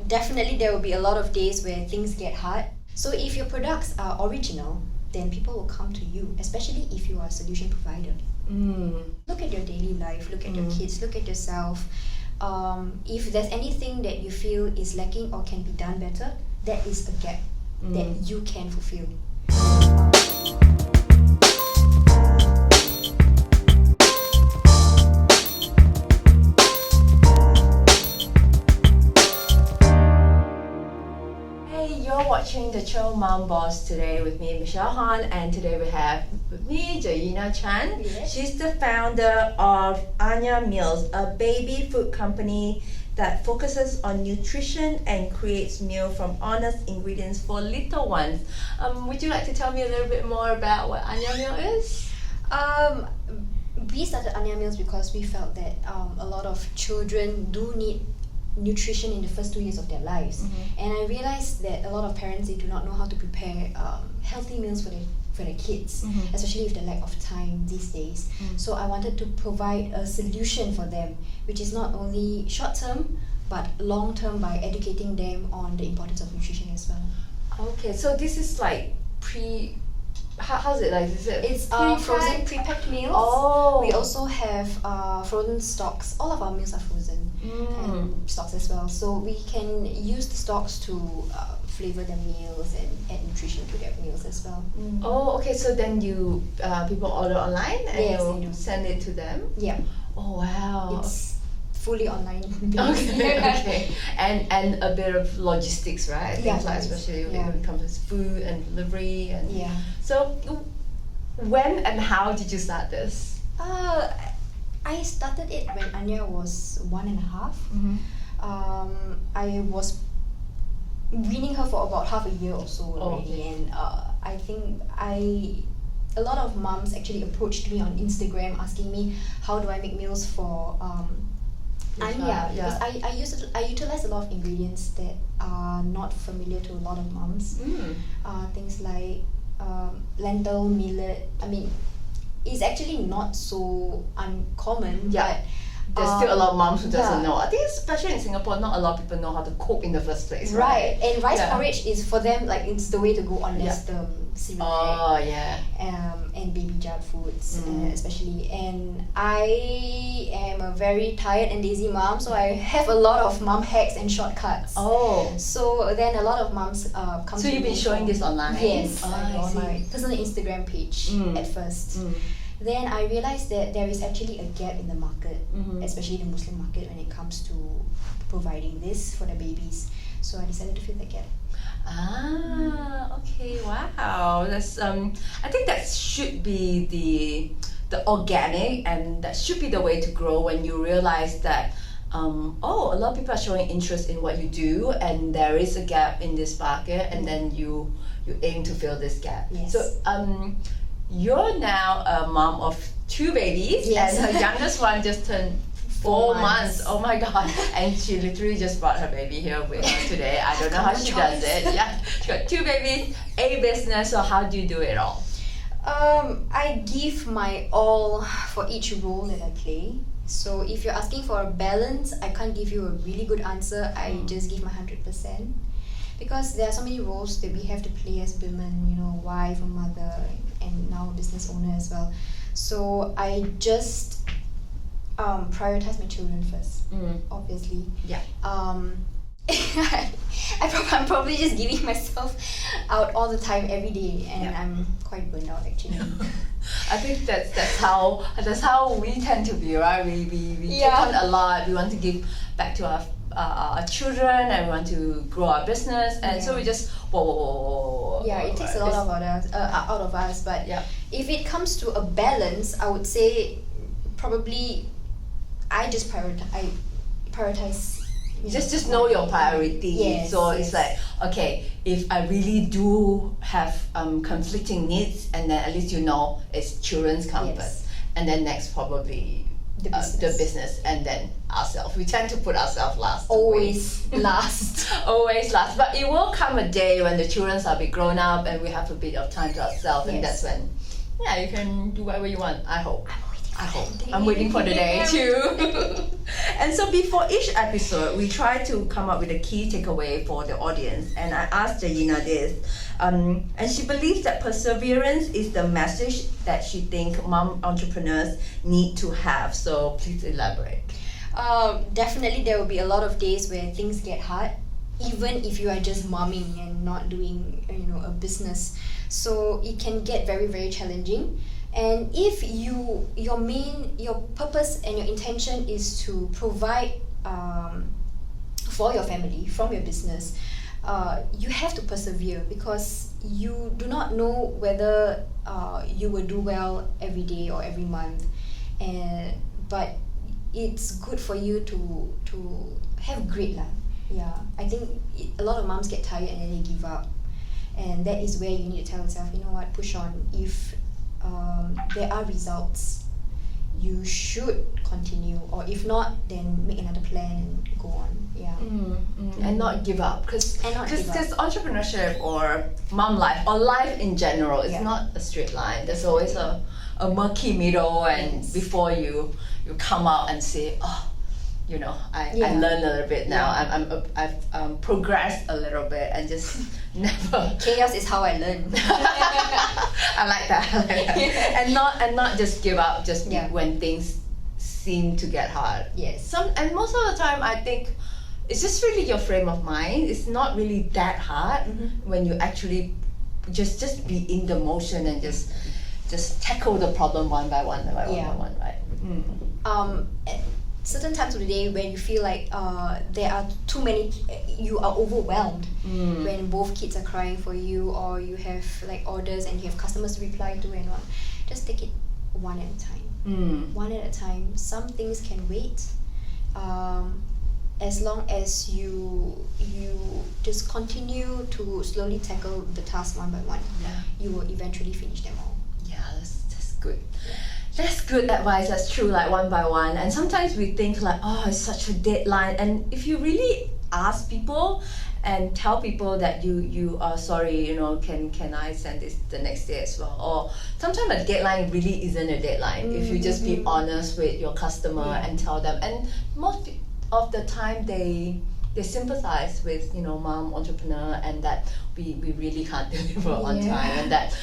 Definitely there will be a lot of days where things get hard. So if your products are original, then people will come to you, especially if you are a solution provider. Look at your daily life, look at your kids, look at yourself. If there's anything that you feel is lacking or can be done better, that is a gap that you can fulfill. You're watching the show MomBoss today with me, Michelle Han, and today we have with me Jayina Chan. Yes. She's the founder of Anya Meals, a baby food company that focuses on nutrition and creates meals from honest ingredients for little ones. Would you like to tell me a little bit more about what Anya Meal is? We started Anya Meals because we felt that a lot of children do need nutrition in the first 2 years of their lives, and I realized that a lot of parents, they do not know how to prepare healthy meals for their kids, especially with the lack of time these days. So I wanted to provide a solution for them, which is not only short term but long term, by educating them on the importance of nutrition as well. Okay, so this is like how's it like? Is it It's frozen pre-packed meals. Oh. We also have frozen stocks. All of our meals are frozen and stocks as well. So we can use the stocks to flavor the meals and add nutrition to their meals as well. Oh, okay. So then you people order online and Yes, they you do. send it to them. Yeah, Oh wow. it's fully online. Okay. And a bit of logistics, right? Yeah, Things like, logistics. especially Yeah. when it comes to food and delivery and Yeah. So when and how did you start this? I started it when Anya was 1.5. I was weaning her for about half a year or so already, okay. and I think a lot of moms actually approached me on Instagram asking me how do I make meals for Anya, because I utilize a lot of ingredients that are not familiar to a lot of moms. Things like lentil, millet. I mean, it's actually not so uncommon. Yeah. But There's still a lot of moms who doesn't yeah. know. I think especially in Singapore, not a lot of people know how to cook in the first place. Right, and rice Yeah. porridge is for them, like, it's the way to go unless the cereal Oh yeah. and baby jar foods, especially. And I am a very tired and lazy mom, so I have a lot of mom hacks and shortcuts. Oh. So then a lot of moms come So to you've me been showing for- this online? Yes, I on see. my personal Instagram page at first. Then I realized that there is actually a gap in the market, especially the Muslim market, when it comes to providing this for the babies. So I decided to fill that gap. Okay, wow. That's I think that should be the organic, and that should be the way to grow when you realize that a lot of people are showing interest in what you do, and there is a gap in this market, and then you aim to fill this gap. Yes. So you're now a mom of 2 babies, Yes. and her youngest one just turned 4 months. Oh my god. And she literally just brought her baby here with her today. I don't know how she does it. Yeah, she got 2 babies, a business. So how do you do it all? I give my all for each role that I play. So if you're asking for a balance, I can't give you a really good answer. I just give my 100%. Because there are so many roles that we have to play as women, you know, wife, a mother, and now a business owner as well. So I just prioritize my children first, obviously. Yeah. I'm probably just giving myself out all the time, every day, and I'm quite burned out actually. I think that's how we tend to be, right? We take on a lot. We want to give back to our children, and we want to grow our business, and so we just whoa. Yeah, it takes a lot out of us. But if it comes to a balance, I would say probably I just prioritize. Just know your priority. Yes, so it's like, okay, if I really do have conflicting needs, and then at least you know it's children's comfort, and then next probably the business, and then ourselves. We tend to put ourselves last. Always last. Always last. But it will come a day when the children are a bit grown up and we have a bit of time to ourselves, and that's when, you can do whatever you want, I hope. I'm waiting I hope. I'm waiting for the day too. And so before each episode, we try to come up with a key takeaway for the audience. And I asked Jayina this, and she believes that perseverance is the message that she thinks mom entrepreneurs need to have. So please elaborate. Definitely there will be a lot of days where things get hard, even if you are just momming and not doing a business. So it can get very, very challenging. And if your purpose and your intention is to provide for your family from your business, you have to persevere, because you do not know whether you will do well every day or every month, but it's good for you to have grit lah. Yeah, I think a lot of moms get tired and then they give up, and that is where you need to tell yourself, you know what, push on. If there are results, you should continue, or if not, then make another plan and go on. Yeah. And not give up, because entrepreneurship or mom life or life in general is not a straight line. There's always a murky middle, and before you come out and say, I learned a little bit now. I've progressed a little bit, and just never. Chaos is how I learn. I like that. And not just give up just when things seem to get hard. Yes. And most of the time, I think it's just really your frame of mind. It's not really that hard when you actually just be in the motion and just tackle the problem one by one, right? At certain times of the day when you feel like there are too many, you are overwhelmed when both kids are crying for you, or you have like orders and you have customers to reply to and on. Just take it one at a time. One at a time. Some things can wait. As long as you just continue to slowly tackle the task one by one, you will eventually finish them all. Yeah, that's good. That's good advice. That's true, like one by one. And sometimes we think like, oh, it's such a deadline. And if you really ask people and tell people that you are sorry, can I send this the next day as well? Or sometimes a deadline really isn't a deadline. If you just be honest with your customer and tell them. And most of the time they sympathize with mom entrepreneur, and that we really can't deliver on time, and that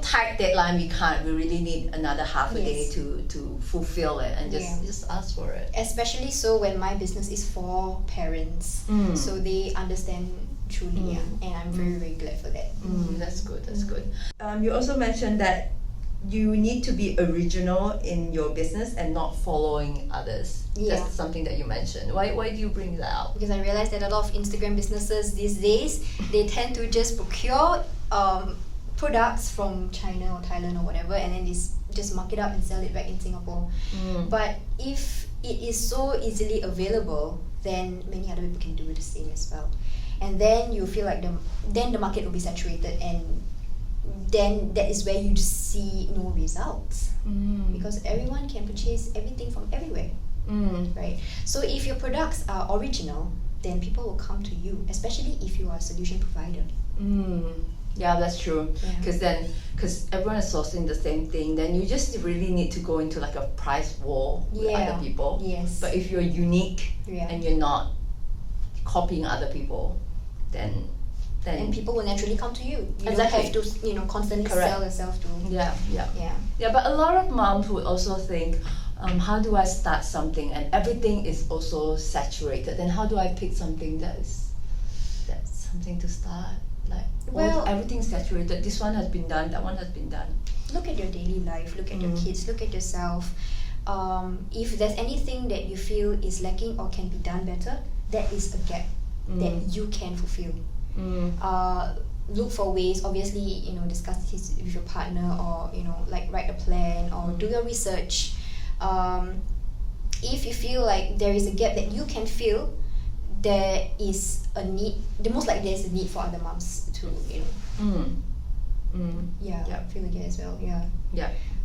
tight deadline we really need another half a day to fulfill it, and just ask for it. Especially so when my business is for parents, so they understand truly, and I'm very, very glad for that. That's good. You also mentioned that you need to be original in your business and not following others. That's something that you mentioned. Why do you bring that out? Because I realized that a lot of Instagram businesses these days, they tend to just procure products from China or Thailand or whatever, and then they just mark it up and sell it back in Singapore. But if it is so easily available, then many other people can do the same as well. And then you feel like the market will be saturated, and then that is where you just see no results, because everyone can purchase everything from everywhere, right? So if your products are original, then people will come to you, especially if you are a solution provider. Yeah, that's true. Because everyone is sourcing the same thing, then you just really need to go into like a price war with other people. Yes. But if you're unique and you're not copying other people, then people will naturally come to you. You exactly. don't have to, constantly sell yourself to. Yeah. But a lot of moms would also think, how do I start something? And everything is also saturated. Then how do I pick something that's something to start? Everything's saturated. This one has been done. That one has been done. Look at your daily life. Look at your kids. Look at yourself. If there's anything that you feel is lacking or can be done better, that is a gap that you can fulfill. Look for ways, obviously, discuss this with your partner, or write a plan, or do your research. If you feel like there is a gap that you can fill, there is a need. The most likely there's a need for other moms to fill a gap as well.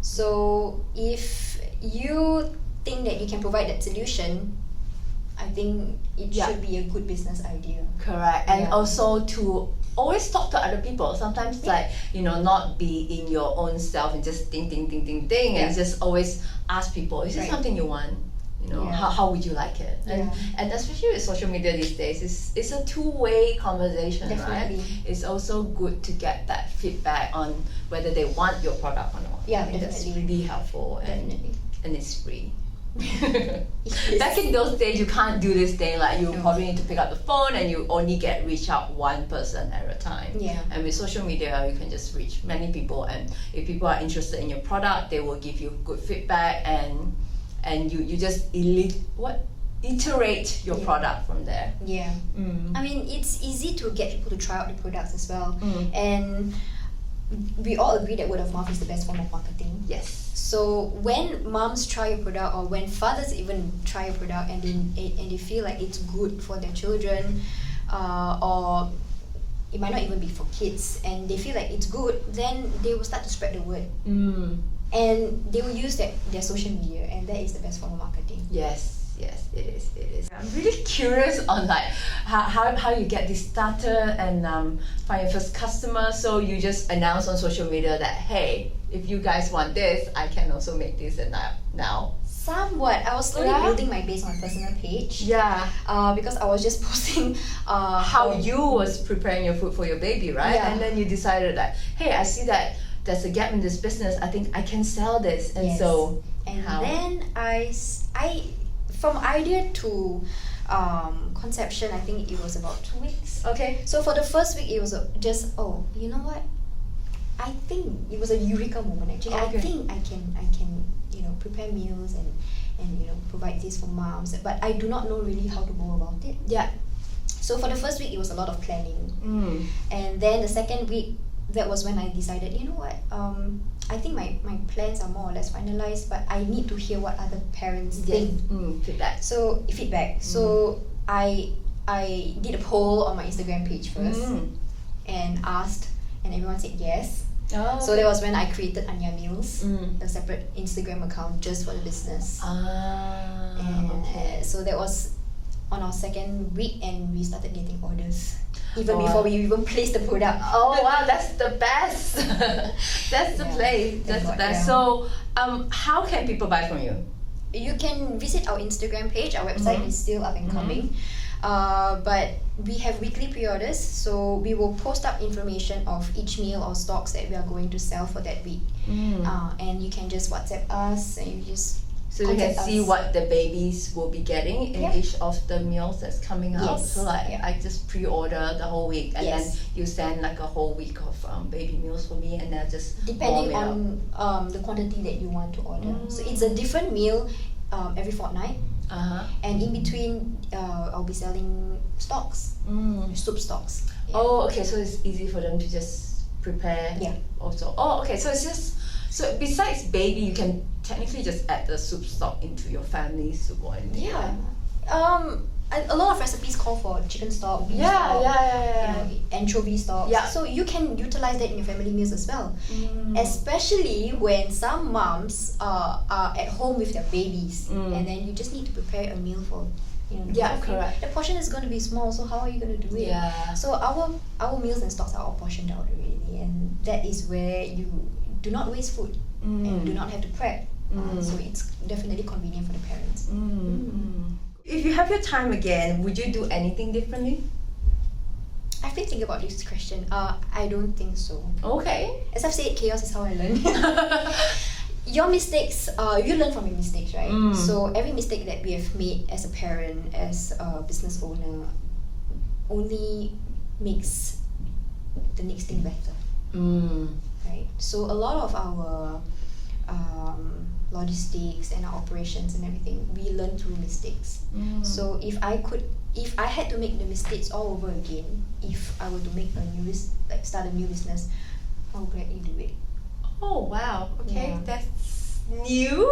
So if you think that you can provide that solution, I think it should be a good business idea. Correct. And also to always talk to other people. Sometimes like, not be in your own self and just think, and just always ask people, is this something you want? How would you like it? And especially with social media these days, it's a two-way conversation. Definitely. Right? It's also good to get that feedback on whether they want your product or not. Yeah, I think that's really helpful, and it's free. Yes. Back in those days, you can't do this thing, like you probably need to pick up the phone and you only reach out one person at a time. And with social media, you can just reach many people, and if people are interested in your product, they will give you good feedback, and you just iterate your product from there. I mean, it's easy to get people to try out the products as well, and we all agree that word of mouth is the best form of marketing. Yes. So when moms try a product, or when fathers even try a product and they feel like it's good for their children, or it might not even be for kids, and they feel like it's good, then they will start to spread the word. And they will use their social media, and that is the best form of marketing. Yes, it is. I'm really curious on like how you get this started and find your first customer. So you just announce on social media that, hey, if you guys want this, I can also make this and now. Somewhat. I was slowly building my base on my personal page. Because I was just posting how you was preparing your food for your baby, right? And then you decided that, hey, I see that there's a gap in this business. I think I can sell this, and so. And then I from idea to conception, I think it was about 2 weeks. Okay. So for the first week, it was just you know what? I think it was a eureka moment actually. I think I can prepare meals and provide this for moms, but I do not know really how to go about it. So for the first week, it was a lot of planning, and then the second week, that was when I decided, you know what, I think my plans are more or less finalized, but I need to hear what other parents think. Feedback. So I did a poll on my Instagram page first and asked, and everyone said yes. So that was when I created Anya Meals, a separate Instagram account just for the business. So that was on our second week, and we started getting orders even before we even placed the product. Oh wow, that's the best. That's the place. That's the best. So how can people buy from you? You can visit our Instagram page. Our website is still up and coming. But we have weekly pre-orders, so we will post up information of each meal or stocks that we are going to sell for that week. And you can just WhatsApp us, and you just so you can see what the babies will be getting in each of the meals that's coming out. So I just pre-order the whole week, and then you send like a whole week of baby meals for me, and then just depending on the quantity that you want to order. So it's a different meal every fortnight. And in between, I'll be selling stocks, soup stocks. Oh, okay. So it's easy for them to just prepare. Also. Oh, okay. So it's just besides baby, you can technically just add the soup stock into your family soup or anything. A lot of recipes call for chicken stock, beef stock, anchovy stock. So you can utilize that in your family meals as well. Especially when some moms are at home with their babies, and then you just need to prepare a meal for correct. The portion is going to be small, so how are you going to do it? So our meals and stocks are all portioned out already, and that is where you do not waste food and do not have to prep. So it's definitely convenient for the parents. If you have your time again, would you do anything differently? I've been thinking about this question. I don't think so. Okay. As I've said, chaos is how I learn. Your mistakes, you learn from your mistakes, right? So every mistake that we have made as a parent, as a business owner, only makes the next thing better. Right? So a lot of our logistics and our operations and everything, we learn through mistakes. So if I had to make the mistakes all over again, if I were to make start a new business, I would gladly do it. Oh wow! Okay, that's new.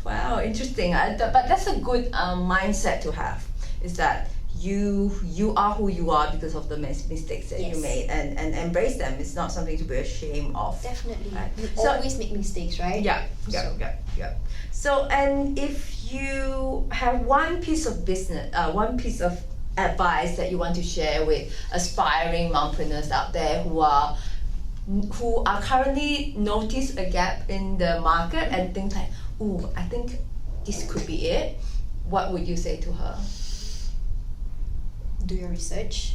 Wow, interesting. But that's a good mindset to have. Is that you are who you are because of the mistakes that you Yes. made, and embrace them. It's not something to be ashamed of. Definitely. Right. We So- always make mistakes, right? Yeah. So, and if you have one piece of advice that you want to share with aspiring mompreneurs out there who are currently notice a gap in the market and think like, ooh, I think this could be it, what would you say to her? Do your research.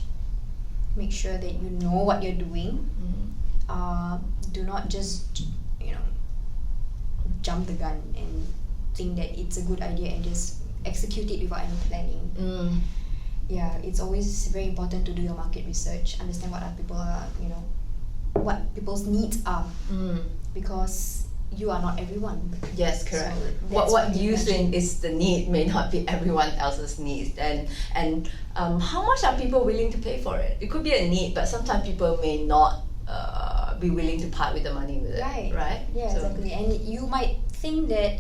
Make sure that you know what you're doing. Do not just, jump the gun and think that it's a good idea and just execute it without any planning. Yeah, it's always very important to do your market research, understand what other people are, what people's needs are, because you are not everyone. Yes, correct. So what that's you mentioned. think is the need may not be everyone else's needs, and how much are people willing to pay for it? It could be a need, but sometimes people may not be willing to part with the money with it. Right. Yeah, So- exactly. And you might think that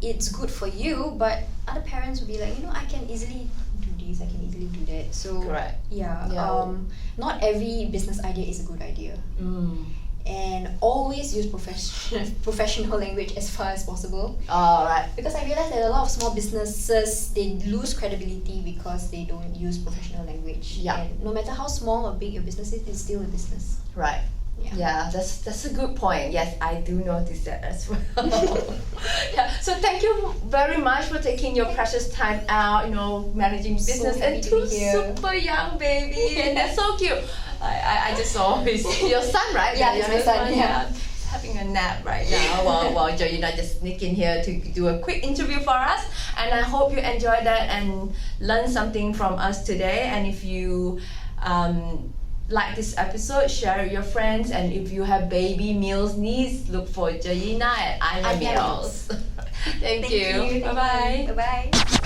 it's good for you, but other parents will be like, I can easily do this, I can easily do that. So Correct. Yeah. Yeah. Not every business idea is a good idea. And always use professional language as far as possible. All right. Because I realized that a lot of small businesses, they lose credibility because they don't use professional language. Yeah. And no matter how small or big your business is, it's still a business. Right. Yeah. Yeah, that's a good point. Yes, I do notice that as well. Yeah. So thank you very much for taking your precious time out, managing business happy and to two be here. super young baby, and that's so cute. I just saw your son, right? Yeah, The it's my youngest son, one, yeah. He's having a nap right now while Jayina just sneak in here to do a quick interview for us. And I hope you enjoyed that and learned something from us today. And if you like this episode, share it with your friends, and if you have baby meals needs, look for Jayina at Anya Anya Meals. Thank you. Thank you. Bye bye. Bye bye.